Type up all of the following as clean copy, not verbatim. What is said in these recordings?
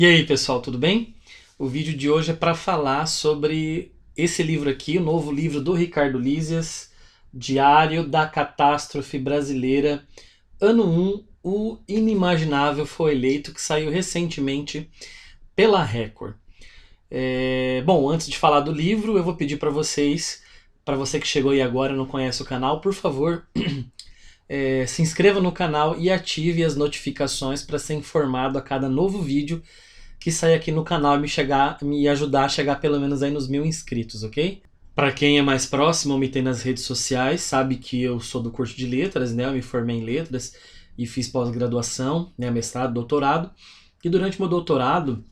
E aí, pessoal, tudo bem? O vídeo de hoje é para falar sobre esse livro aqui, o novo livro do Ricardo Lísias, Diário da Catástrofe Brasileira, ano 1, O Inimaginável Foi Eleito, que saiu recentemente pela Record. Bom, antes de falar do livro, eu vou pedir para você que chegou aí agora e não conhece o canal, por favor, se inscreva no canal e ative as notificações para ser informado a cada novo vídeo que sair aqui no canal e me ajudar a chegar pelo menos aí nos 1.000 inscritos, ok? Para quem é mais próximo, me tem nas redes sociais, sabe que eu sou do curso de letras, né? Eu me formei em letras e fiz pós-graduação, né? Mestrado, doutorado. E durante meu doutorado,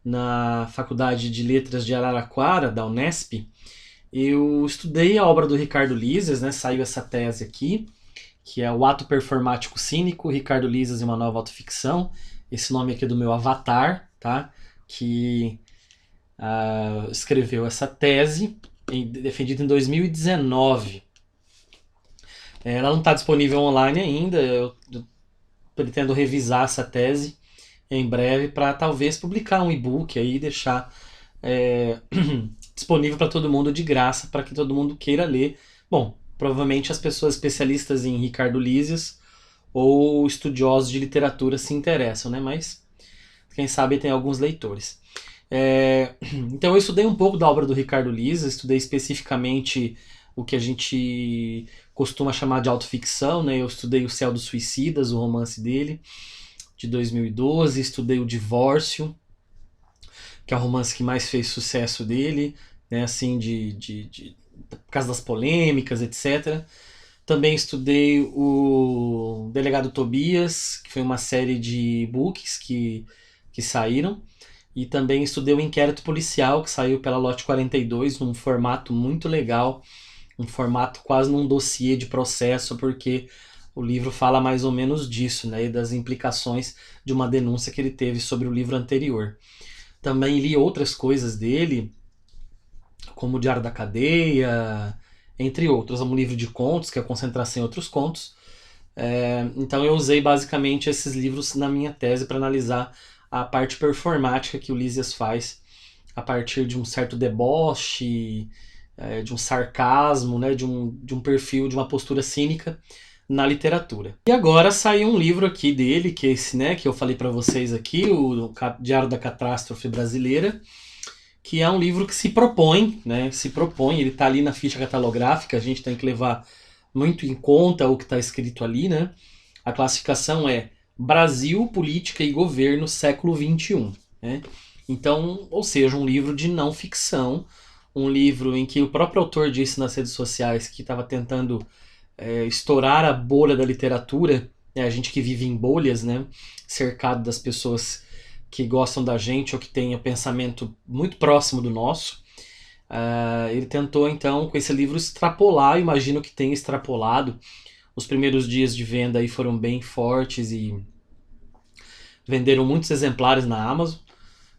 na Faculdade de Letras de Araraquara, da Unesp, eu estudei a obra do Ricardo Lísias, né? Saiu essa tese aqui, que é o Ato Performático Cínico, Ricardo Lísias e uma Nova Autoficção. Esse nome aqui é do meu avatar, tá? Que escreveu essa tese, defendida em 2019. Ela não está disponível online ainda, eu pretendo revisar essa tese em breve para talvez publicar um e-book aí e deixar disponível para todo mundo de graça, para que todo mundo queira ler. Bom, provavelmente as pessoas especialistas em Ricardo Lísias ou estudiosos de literatura se interessam, né? Mas quem sabe tem alguns leitores. Então eu estudei um pouco da obra do Ricardo Lísias, estudei especificamente o que a gente costuma chamar de autoficção, né? Eu estudei O Céu dos Suicidas, o romance dele, de 2012, estudei O Divórcio, que é o romance que mais fez sucesso dele, né? Assim, por causa das polêmicas, etc. Também estudei o Delegado Tobias, que foi uma série de books que saíram. E também estudei o Inquérito Policial, que saiu pela Lote 42, num formato muito legal, um formato quase num dossiê de processo, porque o livro fala mais ou menos disso, né, e das implicações de uma denúncia que ele teve sobre o livro anterior. Também li outras coisas dele, como o Diário da Cadeia, entre outros. Um livro de contos, que é a Concentração em Outros Contos. Então eu usei basicamente esses livros na minha tese para analisar a parte performática que o Lísias faz a partir de um certo deboche, de um sarcasmo, né, de um perfil, de uma postura cínica na literatura. E agora saiu um livro aqui dele, que é esse, né, que eu falei para vocês aqui, o Diário da Catástrofe Brasileira, que é um livro que se propõe, né, ele está ali na ficha catalográfica, a gente tem que levar muito em conta o que está escrito ali, né? A classificação é Brasil, Política e Governo, século XXI. Né? Então, ou seja, um livro de não ficção, um livro em que o próprio autor disse nas redes sociais que estava tentando estourar a bolha da literatura, né? A gente que vive em bolhas, né? Cercado das pessoas que gostam da gente ou que têm o pensamento muito próximo do nosso. Ele tentou, então, com esse livro, extrapolar, imagino que tenha extrapolado. Os primeiros dias de venda aí foram bem fortes e venderam muitos exemplares na Amazon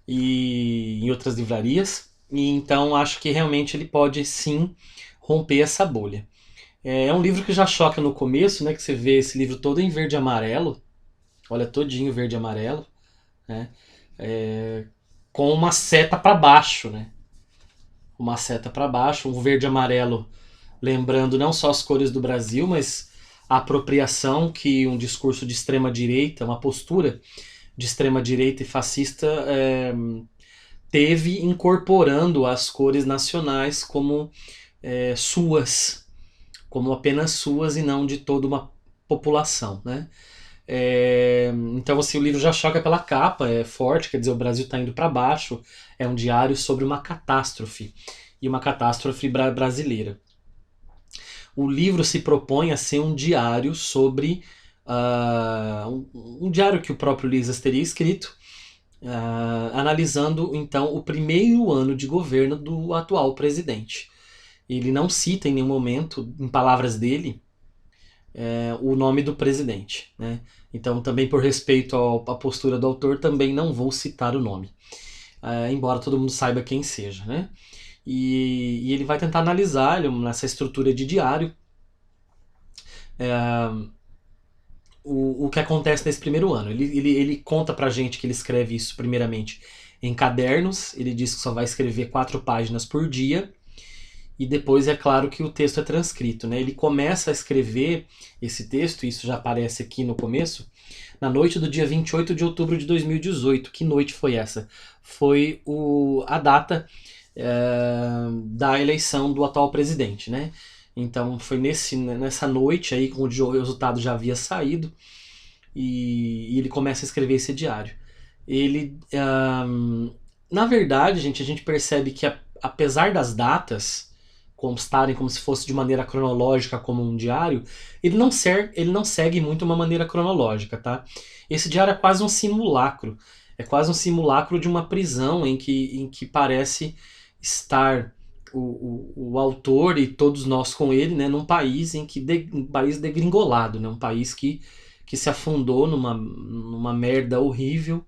e em outras livrarias. E então acho que realmente ele pode sim romper essa bolha. É um livro que já choca no começo, né? Que você vê esse livro todo em verde e amarelo. Olha, todinho verde e amarelo. Né? Com uma seta para baixo, né? Uma seta para baixo, um verde e amarelo, lembrando não só as cores do Brasil, mas a apropriação que um discurso de extrema direita, uma postura de extrema direita e fascista teve, incorporando as cores nacionais como suas, como apenas suas e não de toda uma população, né? Então assim, o livro já choca pela capa, é forte, quer dizer, o Brasil está indo para baixo, é um diário sobre uma catástrofe, e uma catástrofe brasileira. O livro se propõe a ser um diário sobre um diário que o próprio Lísias teria escrito, analisando então o primeiro ano de governo do atual presidente. Ele não cita em nenhum momento, em palavras dele, o nome do presidente, né? Então, também por respeito à postura do autor, também não vou citar o nome, embora todo mundo saiba quem seja, né? E ele vai tentar analisar nessa estrutura de diário o que acontece nesse primeiro ano. Ele conta pra gente que ele escreve isso primeiramente em cadernos, ele diz que só vai escrever 4 páginas por dia, e depois é claro que o texto é transcrito, né? Ele começa a escrever esse texto, isso já aparece aqui no começo, na noite do dia 28 de outubro de 2018. Que noite foi essa? Foi a data da eleição do atual presidente, né? Então foi nessa noite aí, onde o resultado já havia saído, e ele começa a escrever esse diário. Ele, na verdade, gente, a gente percebe que apesar das datas constarem como se fosse de maneira cronológica como um diário, ele não segue muito uma maneira cronológica, tá? Esse diário é quase um simulacro. É quase um simulacro de uma prisão em que parece estar o autor e todos nós com ele, né, num país um país degringolado, né, um país que se afundou numa merda horrível,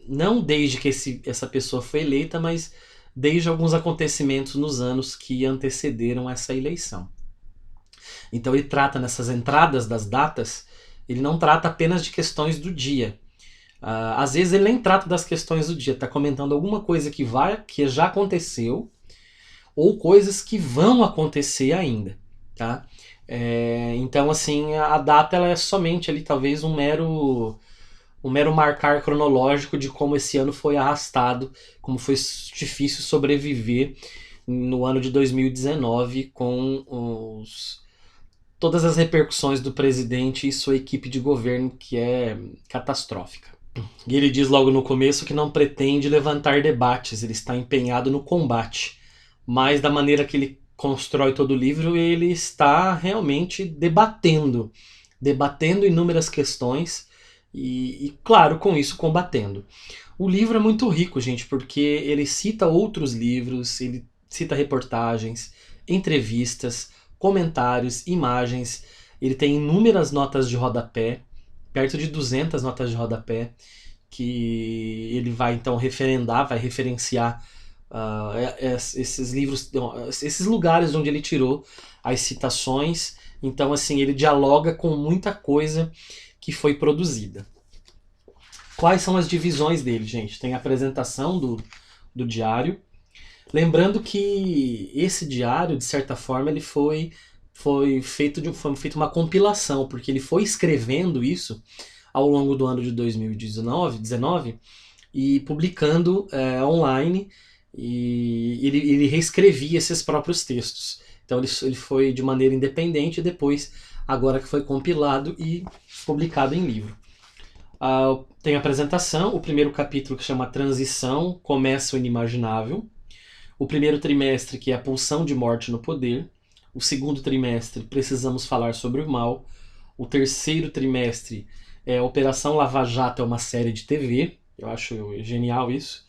não desde que essa pessoa foi eleita, mas desde alguns acontecimentos nos anos que antecederam essa eleição. Então ele trata nessas entradas das datas, ele não trata apenas de questões do dia. Às vezes ele nem trata das questões do dia, está comentando alguma coisa que já aconteceu ou coisas que vão acontecer ainda, tá? Então assim a data ela é somente ali talvez um mero marcar cronológico de como esse ano foi arrastado, como foi difícil sobreviver no ano de 2019 com todas as repercussões do presidente e sua equipe de governo, que é catastrófica. E ele diz logo no começo que não pretende levantar debates, ele está empenhado no combate. Mas da maneira que ele constrói todo o livro, ele está realmente debatendo inúmeras questões e, claro, com isso combatendo. O livro é muito rico, gente, porque ele cita outros livros, ele cita reportagens, entrevistas, comentários, imagens. Ele tem inúmeras notas de rodapé, perto de 200 notas de rodapé, que ele vai então referendar, vai referenciar esses livros, esses lugares onde ele tirou as citações. Então, assim, ele dialoga com muita coisa que foi produzida. Quais são as divisões dele, gente? Tem a apresentação do diário. Lembrando que esse diário, de certa forma, ele foi feito uma compilação, porque ele foi escrevendo isso ao longo do ano de 2019 e publicando online, e ele reescrevia esses próprios textos. Então ele foi de maneira independente, e depois, agora que foi compilado e publicado em livro. Tem a apresentação, o primeiro capítulo que chama Transição, Começa o Inimaginável. O primeiro trimestre, que é a Pulsão de Morte no Poder. O segundo trimestre, Precisamos Falar sobre o Mal. O terceiro trimestre é Operação Lava Jato, é uma série de TV. Eu acho genial isso.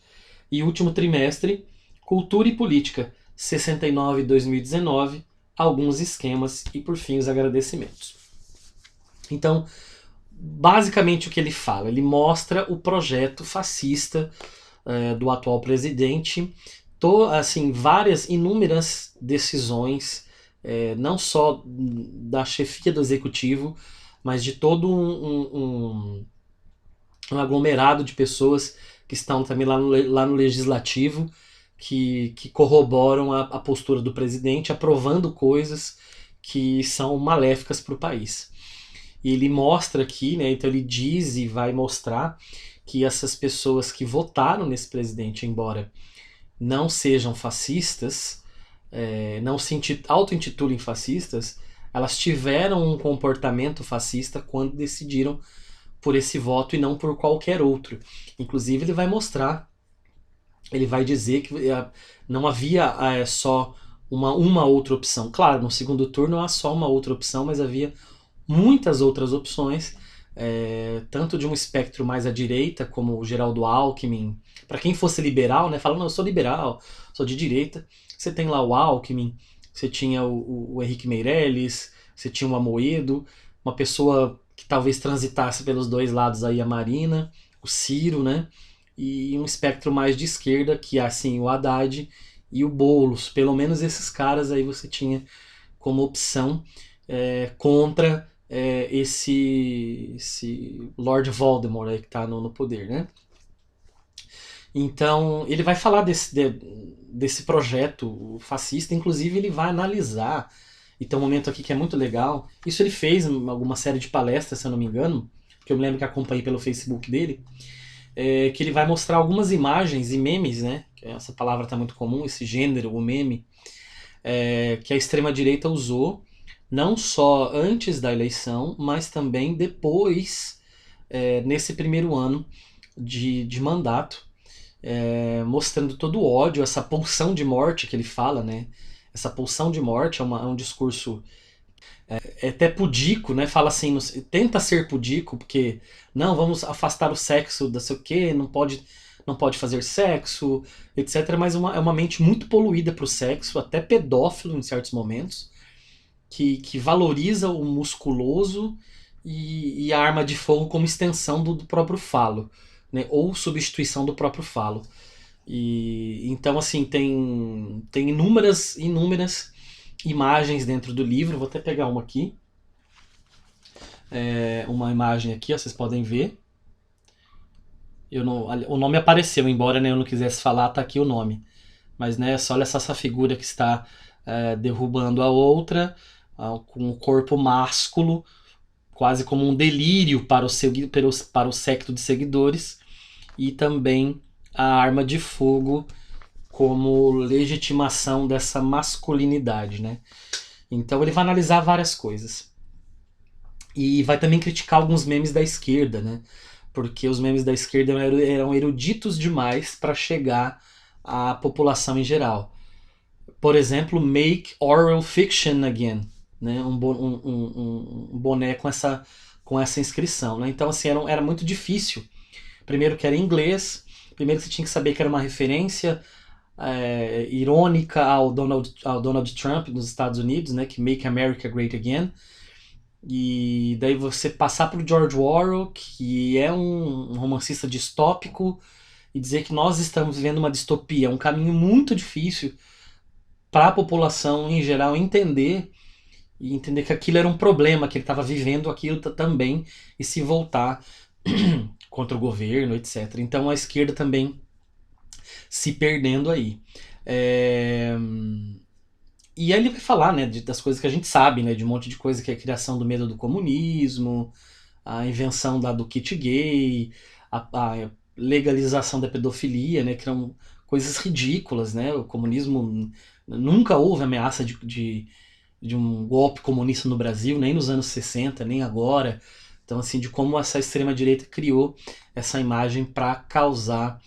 E o último trimestre, Cultura e Política, 69 e 2019, alguns esquemas e, por fim, os agradecimentos. Então, basicamente o que ele fala? Ele mostra o projeto fascista do atual presidente, assim, inúmeras decisões, não só da chefia do executivo, mas de todo um aglomerado de pessoas que estão também lá no legislativo, que corroboram a postura do presidente, aprovando coisas que são maléficas para o país. E ele mostra aqui, né, então ele diz e vai mostrar que essas pessoas que votaram nesse presidente, embora não sejam fascistas, não se auto-intitulem fascistas, elas tiveram um comportamento fascista quando decidiram por esse voto e não por qualquer outro. Inclusive ele vai mostrar, ele vai dizer que não havia só uma outra opção. Claro, no segundo turno há só uma outra opção, mas havia muitas outras opções, tanto de um espectro mais à direita, como o Geraldo Alckmin. Para quem fosse liberal, né, fala, não, eu sou liberal, sou de direita. Você tem lá o Alckmin, você tinha o Henrique Meirelles, você tinha o Amoedo, uma pessoa que talvez transitasse pelos dois lados aí, a Marina, o Ciro, né, e um espectro mais de esquerda, que é assim, o Haddad e o Boulos. Pelo menos esses caras aí você tinha como opção contra esse Lord Voldemort aí que tá no poder, né? Então, ele vai falar desse projeto fascista, inclusive ele vai analisar, e tem um momento aqui que é muito legal, isso ele fez em alguma série de palestras, se eu não me engano, que eu me lembro que acompanhei pelo Facebook dele, que ele vai mostrar algumas imagens e memes, né? Que essa palavra está muito comum, esse gênero, o meme, que a extrema-direita usou, não só antes da eleição, mas também depois, nesse primeiro ano de mandato, mostrando todo o ódio, essa pulsão de morte que ele fala, né? Essa pulsão de morte é um discurso até pudico, né? Fala assim, tenta ser pudico, porque não, vamos afastar o sexo da sei o quê, não pode fazer sexo, etc. Mas é uma mente muito poluída para o sexo, até pedófilo em certos momentos, que valoriza o musculoso e a arma de fogo como extensão do próprio falo, né? Ou substituição do próprio falo. E então assim tem inúmeras imagens dentro do livro. Vou até pegar uma aqui, uma imagem aqui, ó, vocês podem ver. Eu não, o nome apareceu, embora, né, eu não quisesse falar, tá aqui o nome. Mas né, só olha essa figura que está derrubando a outra, com o corpo másculo, quase como um delírio para o séquito de seguidores, e também a arma de fogo como legitimação dessa masculinidade, né? Então ele vai analisar várias coisas. E vai também criticar alguns memes da esquerda, né? Porque os memes da esquerda eram eruditos demais para chegar à população em geral. Por exemplo, Make Oral Fiction Again, né? Um boné com essa inscrição, né? Então assim, era muito difícil. Primeiro que era em inglês, primeiro que você tinha que saber que era uma referência irônica ao Donald Trump nos Estados Unidos, né, que Make America Great Again, e daí você passar por George Orwell, que é um romancista distópico, e dizer que nós estamos vivendo uma distopia, é um caminho muito difícil para a população em geral entender, e entender que aquilo era um problema, que ele estava vivendo aquilo também, e se voltar contra o governo, etc. Então a esquerda também se perdendo aí. É... E aí ele vai falar, né, das coisas que a gente sabe, né, de um monte de coisa, que é a criação do medo do comunismo, a invenção do kit gay, a legalização da pedofilia, né, que eram coisas ridículas, né, o comunismo, nunca houve ameaça de um golpe comunista no Brasil, nem nos anos 60, nem agora. Então, assim, de como essa extrema-direita criou essa imagem para causar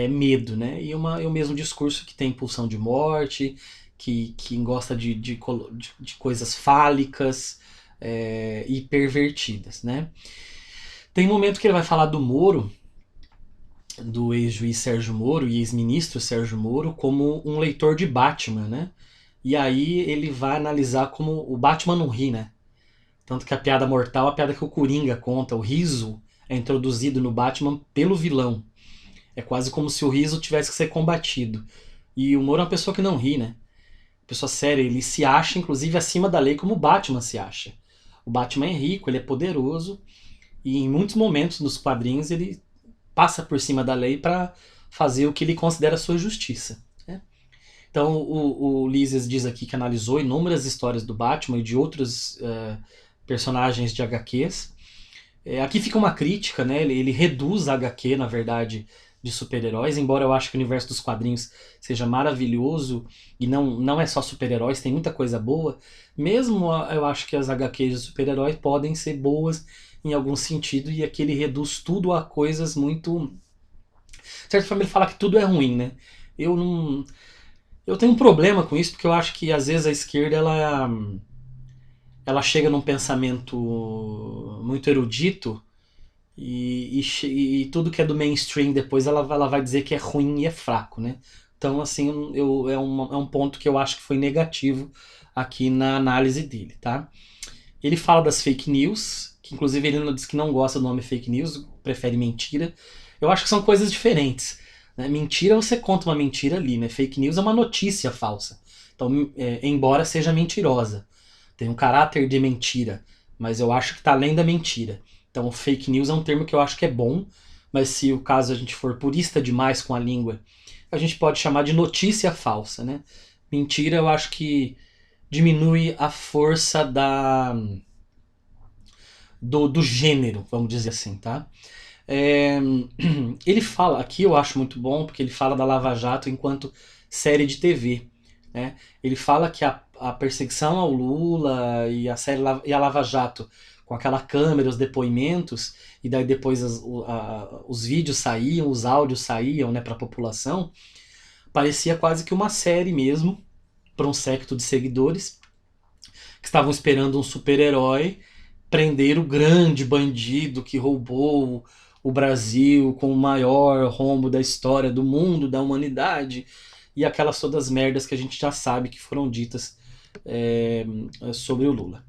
medo, né? E o mesmo discurso que tem impulsão de morte, que gosta de coisas fálicas e pervertidas, né? Tem um momento que ele vai falar do Moro, do ex-juiz Sérgio Moro e ex-ministro Sérgio Moro, como um leitor de Batman, né? E aí ele vai analisar como o Batman não ri, né? Tanto que a piada mortal, a piada que o Coringa conta, o riso é introduzido no Batman pelo vilão. É quase como se o riso tivesse que ser combatido. E o Moro é uma pessoa que não ri, né? Pessoa séria, ele se acha, inclusive, acima da lei, como o Batman se acha. O Batman é rico, ele é poderoso, e em muitos momentos nos quadrinhos ele passa por cima da lei para fazer o que ele considera sua justiça, né? Então o Lises diz aqui que analisou inúmeras histórias do Batman e de outros personagens de HQs. Aqui fica uma crítica, né? Ele reduz a HQ, na verdade, de super-heróis, embora eu acho que o universo dos quadrinhos seja maravilhoso e não é só super-heróis, tem muita coisa boa. Mesmo eu acho que as HQs de super-heróis podem ser boas em algum sentido, e aqui ele reduz tudo a coisas muito... De certa forma ele fala que tudo é ruim, né? Eu não... Eu tenho um problema com isso, porque eu acho que às vezes a esquerda ela chega num pensamento muito erudito e tudo que é do mainstream depois ela vai dizer que é ruim e é fraco, né? Então, assim, é um ponto que eu acho que foi negativo aqui na análise dele, tá? Ele fala das fake news, que inclusive ele diz que não gosta do nome fake news, prefere mentira. Eu acho que são coisas diferentes, né? Mentira, você conta uma mentira ali, né? Fake news é uma notícia falsa. Então, embora seja mentirosa, tem um caráter de mentira. mas eu acho que está além da mentira. Então, fake news é um termo que eu acho que é bom, mas se o caso a gente for purista demais com a língua, a gente pode chamar de notícia falsa, né? Mentira, eu acho que diminui a força do gênero, vamos dizer assim, tá? É, ele fala, aqui eu acho muito bom, porque ele fala da Lava Jato enquanto série de TV. Né? Ele fala que a perseguição ao Lula e a série e a Lava Jato, com aquela câmera, os depoimentos, e daí depois os vídeos saíam, os áudios saíam, né, para a população, parecia quase que uma série mesmo, para um séquito de seguidores, que estavam esperando um super-herói prender o grande bandido que roubou o Brasil com o maior rombo da história do mundo, da humanidade, e aquelas todas as merdas que a gente já sabe que foram ditas é, sobre o Lula.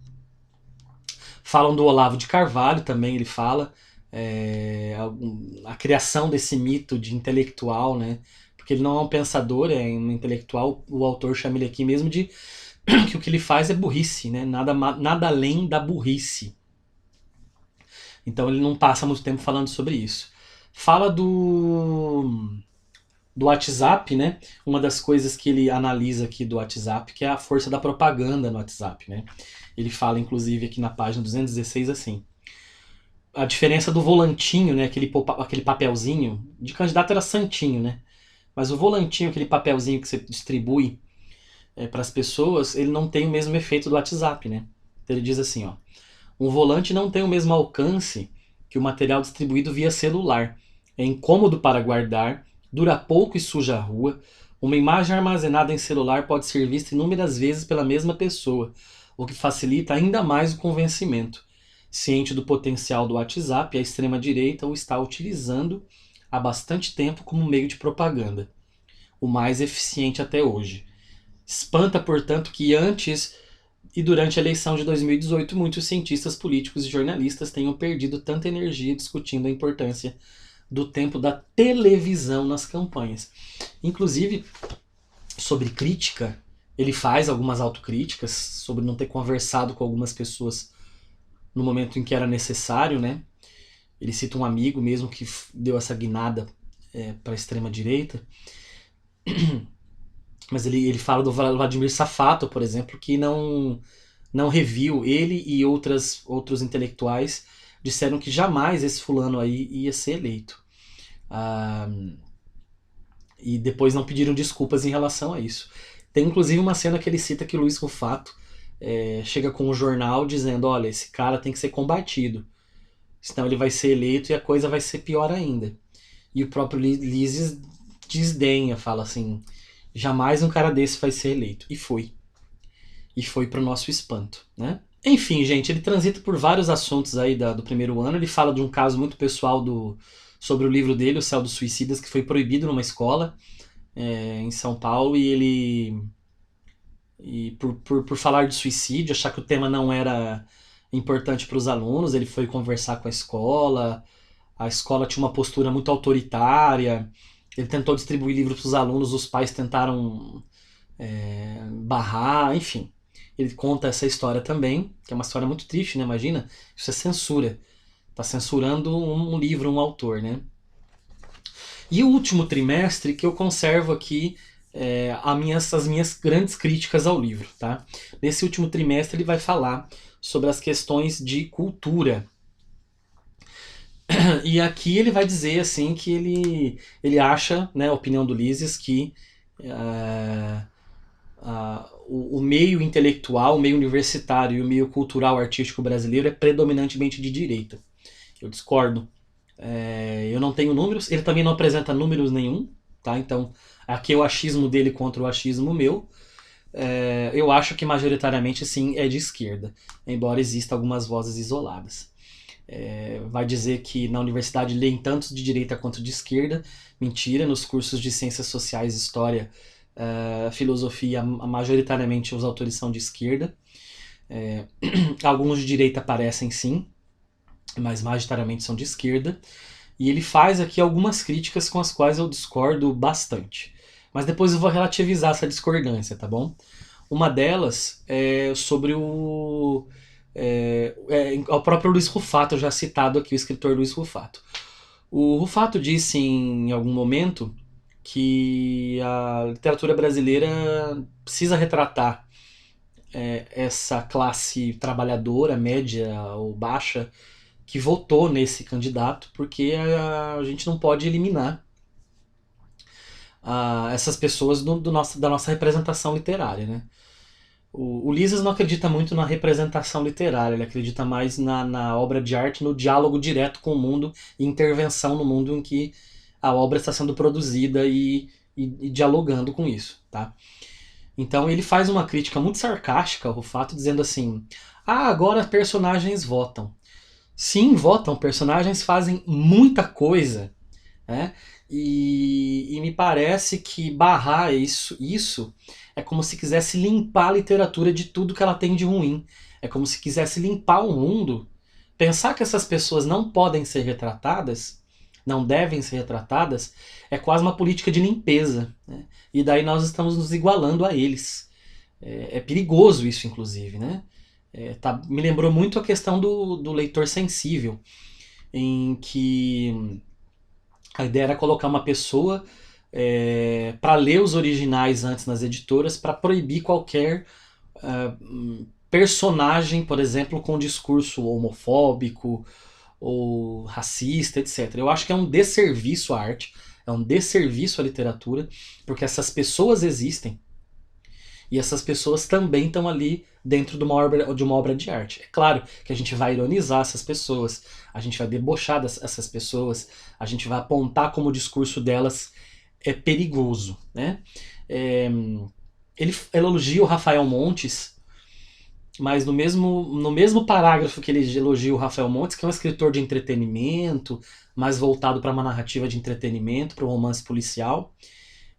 Falam do Olavo de Carvalho também, ele fala a criação desse mito de intelectual, né? Porque ele não é um pensador, é um intelectual. O autor chama ele aqui mesmo de que o que ele faz é burrice, né? Nada além da burrice. Então ele não passa muito tempo falando sobre isso. Fala do WhatsApp, né? Uma das coisas que ele analisa aqui do WhatsApp, que é a força da propaganda no WhatsApp, né? Ele fala, inclusive, aqui na página 216, assim. A diferença do volantinho, né? Aquele papelzinho. De candidato era santinho, né? Mas o volantinho, aquele papelzinho que você distribui para as pessoas, ele não tem o mesmo efeito do WhatsApp, né? Então ele diz assim, ó. Um volante não tem o mesmo alcance que o material distribuído via celular. É incômodo para guardar, dura pouco e suja a rua. Uma imagem armazenada em celular pode ser vista inúmeras vezes pela mesma pessoa, o que facilita ainda mais o convencimento. Ciente do potencial do WhatsApp, a extrema-direita o está utilizando há bastante tempo como meio de propaganda, o mais eficiente até hoje. Espanta, portanto, que antes e durante a eleição de 2018, muitos cientistas políticos e jornalistas tenham perdido tanta energia discutindo a importância do tempo da televisão nas campanhas. Inclusive, sobre crítica, ele faz algumas autocríticas sobre não ter conversado com algumas pessoas no momento em que era necessário, né? Ele cita um amigo mesmo que deu essa guinada para a extrema-direita. Mas ele fala do Vladimir Safato, por exemplo, que não reviu. Ele e outros intelectuais disseram que jamais esse fulano aí ia ser eleito. Ah, e depois não pediram desculpas em relação a isso. Tem inclusive uma cena que ele cita que o Luiz Rufato chega com um jornal dizendo: olha, esse cara tem que ser combatido, senão ele vai ser eleito e a coisa vai ser pior ainda. E o próprio Lises desdenha, fala assim: jamais um cara desse vai ser eleito. E foi. E foi pro nosso espanto, né? Enfim, gente, ele transita por vários assuntos aí do primeiro ano. Ele fala de um caso muito pessoal sobre o livro dele, O Céu dos Suicidas, que foi proibido numa escola em São Paulo. E ele... E por falar de suicídio, achar que o tema não era importante para os alunos, ele foi conversar com a escola tinha uma postura muito autoritária, ele tentou distribuir livros para os alunos, os pais tentaram barrar, enfim. Ele conta essa história também, que é uma história muito triste, né? Imagina, isso é censura. Tá censurando um livro, um autor, né? E o último trimestre que eu conservo aqui as minhas grandes críticas ao livro, tá? Nesse último trimestre ele vai falar sobre as questões de cultura. E aqui ele vai dizer assim que ele acha, né, a opinião do Lises, que o meio intelectual, o meio universitário e o meio cultural artístico brasileiro é predominantemente de direita. Eu discordo. Eu não tenho números, ele também não apresenta números nenhum, tá? Então aqui é o achismo dele contra o achismo meu. Eu acho que majoritariamente sim é de esquerda, embora exista algumas vozes isoladas. Vai dizer que na universidade leem tanto de direita quanto de esquerda. Mentira, nos cursos de ciências sociais, história, filosofia, majoritariamente os autores são de esquerda. Alguns de direita aparecem sim, mas majoritariamente são de esquerda. E ele faz aqui algumas críticas com as quais eu discordo bastante. Mas depois eu vou relativizar essa discordância, tá bom? Uma delas é sobre O próprio Luiz Rufato, já citado aqui, o escritor Luiz Rufato. O Rufato disse em algum momento que a literatura brasileira precisa retratar essa classe trabalhadora, média ou baixa, que votou nesse candidato, porque a gente não pode eliminar essas pessoas da nossa representação literária, né? O Ulisses não acredita muito na representação literária, ele acredita mais na obra de arte, no diálogo direto com o mundo e intervenção no mundo em que a obra está sendo produzida e dialogando com isso, tá? Então ele faz uma crítica muito sarcástica ao Rufato, dizendo assim: ah, agora personagens votam. Sim, votam, personagens fazem muita coisa, né? E me parece que barrar isso é como se quisesse limpar a literatura de tudo que ela tem de ruim. É como se quisesse limpar o mundo. Pensar que essas pessoas não podem ser retratadas, não devem ser retratadas, é quase uma política de limpeza, né? E daí nós estamos nos igualando a eles. É perigoso isso, inclusive, né? Me lembrou muito a questão do leitor sensível, em que a ideia era colocar uma pessoa para ler os originais antes nas editoras, para proibir qualquer personagem, por exemplo, com discurso homofóbico ou racista, etc. Eu acho que é um desserviço à arte, é um desserviço à literatura, porque essas pessoas existem e essas pessoas também estão ali dentro de uma obra de arte. É claro que a gente vai ironizar essas pessoas, a gente vai debochar dessas pessoas, a gente vai apontar como o discurso delas é perigoso, né? Ele elogia o Rafael Montes, mas no mesmo parágrafo que ele elogia o Rafael Montes, que é um escritor de entretenimento, mais voltado para uma narrativa de entretenimento, para um romance policial,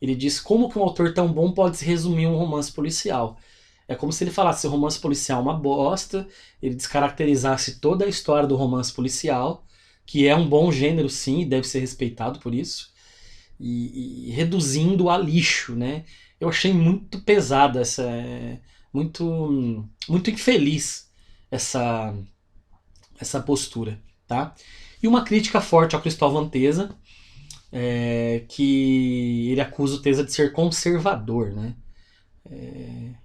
ele diz como que um autor tão bom pode se resumir um romance policial. É como se ele falasse que o romance policial é uma bosta, ele descaracterizasse toda a história do romance policial, que é um bom gênero sim, e deve ser respeitado por isso, e reduzindo a lixo, né? Eu achei muito pesada muito infeliz essa postura, tá? E uma crítica forte ao Cristóvão Teza, que ele acusa o Teza de ser conservador, né?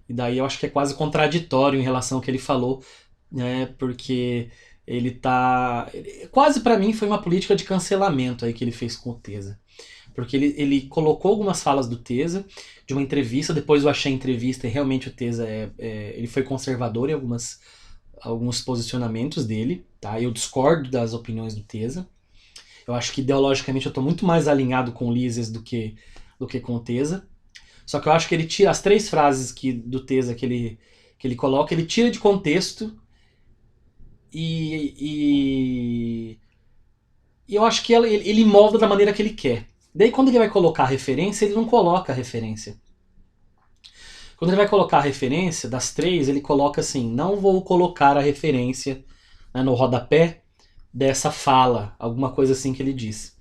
E daí eu acho que é quase contraditório em relação ao que ele falou, né? Porque ele tá. Quase para mim foi uma política de cancelamento aí que ele fez com o Teza. Porque ele colocou algumas falas do Teza de uma entrevista, depois eu achei a entrevista e realmente o Teza ele foi conservador em alguns posicionamentos dele, tá? Eu discordo das opiniões do Teza. Eu acho que ideologicamente eu estou muito mais alinhado com o Lises do que com o Teza. Só que eu acho que ele tira as três frases do Teza que ele coloca, ele tira de contexto e eu acho que ele molda da maneira que ele quer. Daí quando ele vai colocar a referência, ele não coloca a referência. Quando ele vai colocar a referência, das três, ele coloca assim: não vou colocar a referência, né, no rodapé dessa fala, alguma coisa assim que ele diz.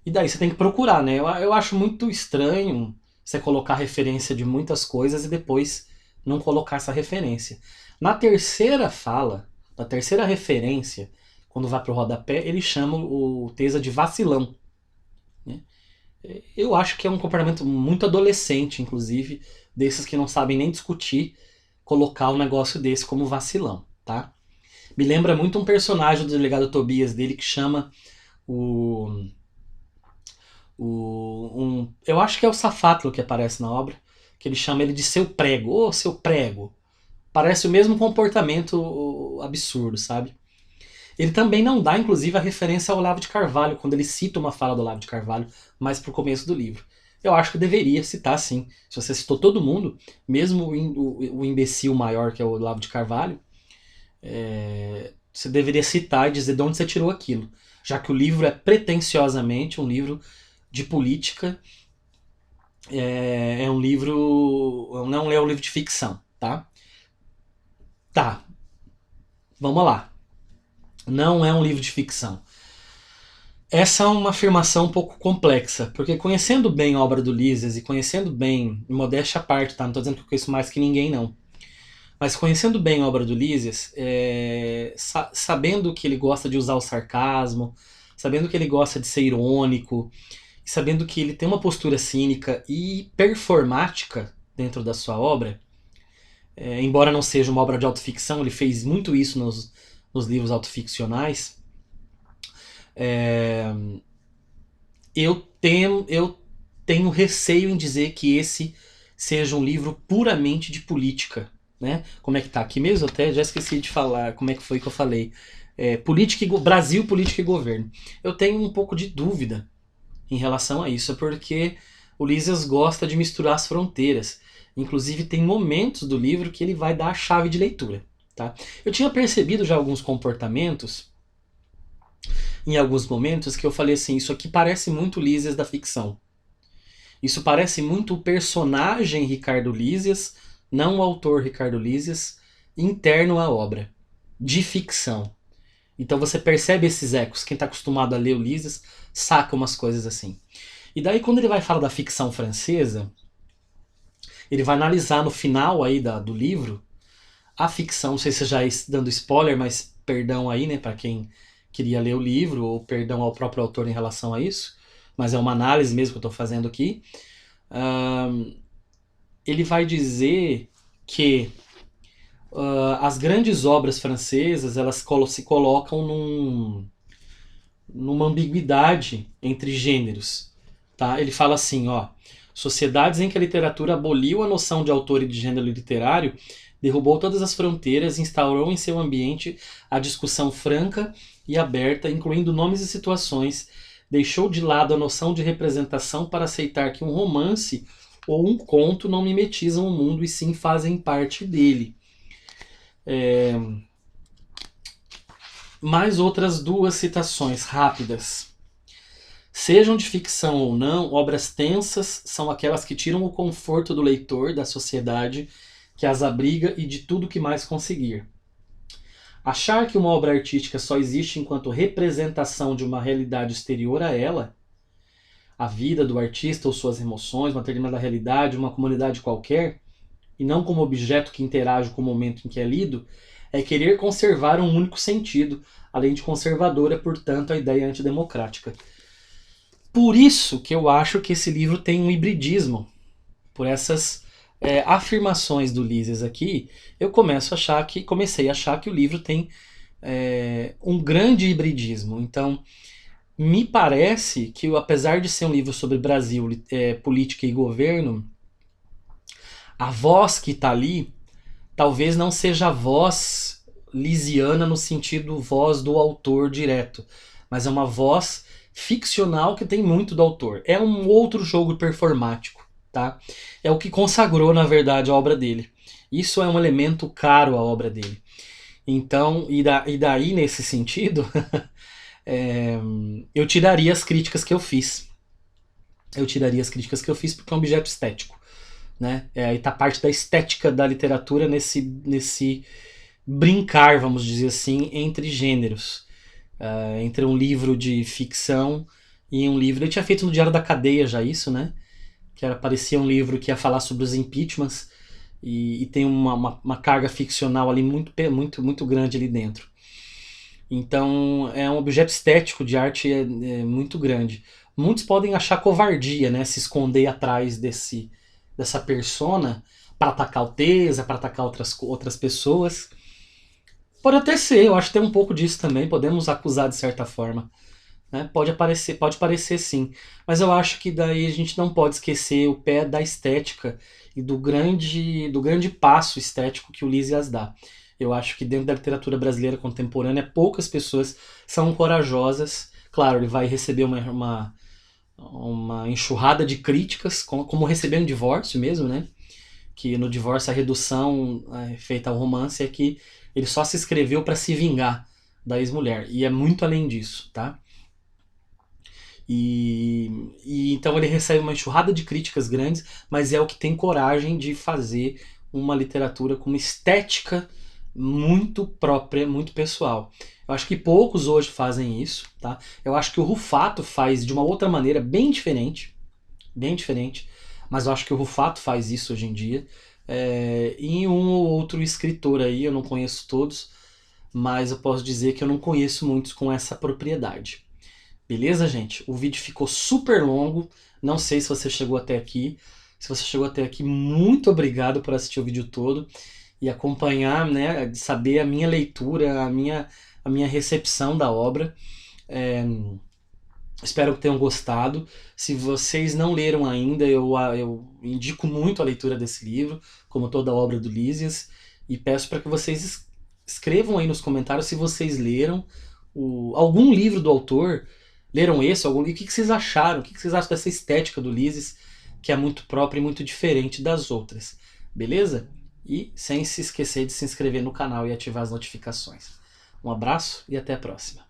E daí você tem que procurar, né? Eu acho muito estranho você colocar referência de muitas coisas e depois não colocar essa referência. Na terceira fala, na terceira referência, quando vai pro rodapé, ele chama o Teza de vacilão, né? Eu acho que é um comportamento muito adolescente, inclusive, desses que não sabem nem discutir, colocar um negócio desse como vacilão, tá? Me lembra muito um personagem do Delegado Tobias dele que chama o eu acho que é o Safátlo que aparece na obra, que ele chama ele de seu prego. Ô, seu prego. Parece o mesmo comportamento absurdo, sabe? Ele também não dá, inclusive, a referência ao Olavo de Carvalho, quando ele cita uma fala do Olavo de Carvalho, mais pro começo do livro. Eu acho que deveria citar, sim. Se você citou todo mundo, mesmo o imbecil maior, que é o Olavo de Carvalho, você deveria citar e dizer de onde você tirou aquilo. Já que o livro é pretensiosamente um livro de política, é um livro. Não é um livro de ficção, tá? Tá, vamos lá. Não é um livro de ficção. Essa é uma afirmação um pouco complexa, porque conhecendo bem a obra do Lises e conhecendo bem, em modéstia à parte, tá? Não tô dizendo que eu conheço mais que ninguém, não. Mas conhecendo bem a obra do Lísias, sabendo que ele gosta de usar o sarcasmo, sabendo que ele gosta de ser irônico, e sabendo que ele tem uma postura cínica e performática dentro da sua obra, embora não seja uma obra de autoficção, ele fez muito isso nos livros autoficcionais, é, eu tenho receio em dizer que esse seja um livro puramente de política. Né? Como é que tá aqui mesmo? Até já esqueci de falar como é que foi que eu falei. Brasil, política e governo. Eu tenho um pouco de dúvida em relação a isso, é porque o Lísias gosta de misturar as fronteiras. Inclusive tem momentos do livro que ele vai dar a chave de leitura. Tá? Eu tinha percebido já alguns comportamentos em alguns momentos que eu falei assim, isso aqui parece muito Lísias da ficção. Isso parece muito o personagem Ricardo Lísias, não o autor Ricardo Lísias, interno à obra, de ficção. Então você percebe esses ecos. Quem está acostumado a ler o Lísias saca umas coisas assim. E daí quando ele vai falar da ficção francesa, ele vai analisar no final aí do livro a ficção, não sei se já dando spoiler, mas perdão aí, né, para quem queria ler o livro, ou perdão ao próprio autor em relação a isso, mas é uma análise mesmo que eu estou fazendo aqui. Ele vai dizer que as grandes obras francesas elas se colocam numa ambiguidade entre gêneros. Tá? Ele fala assim, ó, sociedades em que a literatura aboliu a noção de autor e de gênero literário, derrubou todas as fronteiras e instaurou em seu ambiente a discussão franca e aberta, incluindo nomes e situações, deixou de lado a noção de representação para aceitar que um romance ou um conto não mimetizam o mundo e sim fazem parte dele. Mais outras duas citações rápidas. Sejam de ficção ou não, obras tensas são aquelas que tiram o conforto do leitor, da sociedade, que as abriga e de tudo que mais conseguir. Achar que uma obra artística só existe enquanto representação de uma realidade exterior a ela, a vida do artista ou suas emoções, uma determinada realidade, uma comunidade qualquer, e não como objeto que interage com o momento em que é lido, é querer conservar um único sentido, além de conservadora, portanto, a ideia antidemocrática. Por isso que eu acho que esse livro tem um hibridismo. Por essas afirmações do Lísias aqui, eu comecei a achar que o livro tem um grande hibridismo. Então, me parece que, apesar de ser um livro sobre Brasil, política e governo, a voz que está ali talvez não seja a voz lisiana no sentido voz do autor direto, mas é uma voz ficcional que tem muito do autor. É um outro jogo performático, tá? É o que consagrou, na verdade, a obra dele. Isso é um elemento caro à obra dele. Então, e daí, nesse sentido, eu tiraria as críticas que eu fiz. Eu tiraria as críticas que eu fiz porque é um objeto estético. Né? Aí tá parte da estética da literatura nesse brincar, vamos dizer assim, entre gêneros. Entre um livro de ficção e um livro... Ele tinha feito no Diário da Cadeia já isso, né? Parecia um livro que ia falar sobre os impeachments e tem uma carga ficcional ali muito, muito, muito grande ali dentro. Então é um objeto estético de arte muito grande. Muitos podem achar covardia, né? Se esconder atrás dessa persona para atacar o Tesa, para atacar outras pessoas. Pode até ser, eu acho que tem um pouco disso também, podemos acusar de certa forma. Né? Pode parecer sim. Mas eu acho que daí a gente não pode esquecer o pé da estética e do grande passo estético que o Lísias dá. Eu acho que dentro da literatura brasileira contemporânea, poucas pessoas são corajosas. Claro, ele vai receber uma enxurrada de críticas, como receber um divórcio mesmo, né? Que no divórcio a redução feita ao romance é que ele só se escreveu para se vingar da ex-mulher. E é muito além disso, tá? E então ele recebe uma enxurrada de críticas grandes, mas é o que tem coragem de fazer uma literatura com uma estética muito própria, muito pessoal. Eu acho que poucos hoje fazem isso, tá? Eu acho que o Rufato faz de uma outra maneira bem diferente, mas eu acho que o Rufato faz isso hoje em dia. e um ou outro escritor aí, eu não conheço todos, mas eu posso dizer que eu não conheço muitos com essa propriedade. Beleza, gente? O vídeo ficou super longo, não sei se você chegou até aqui. Se você chegou até aqui, muito obrigado por assistir o vídeo todo e acompanhar, né, saber a minha leitura, a minha recepção da obra. É, espero que tenham gostado. Se vocês não leram ainda, eu indico muito a leitura desse livro, como toda a obra do Lísias, e peço para que vocês escrevam aí nos comentários se vocês leram algum livro do autor, leram esse, algum livro, o que vocês acharam, o que vocês acham dessa estética do Lísias, que é muito própria e muito diferente das outras, beleza? E sem se esquecer de se inscrever no canal e ativar as notificações. Um abraço e até a próxima.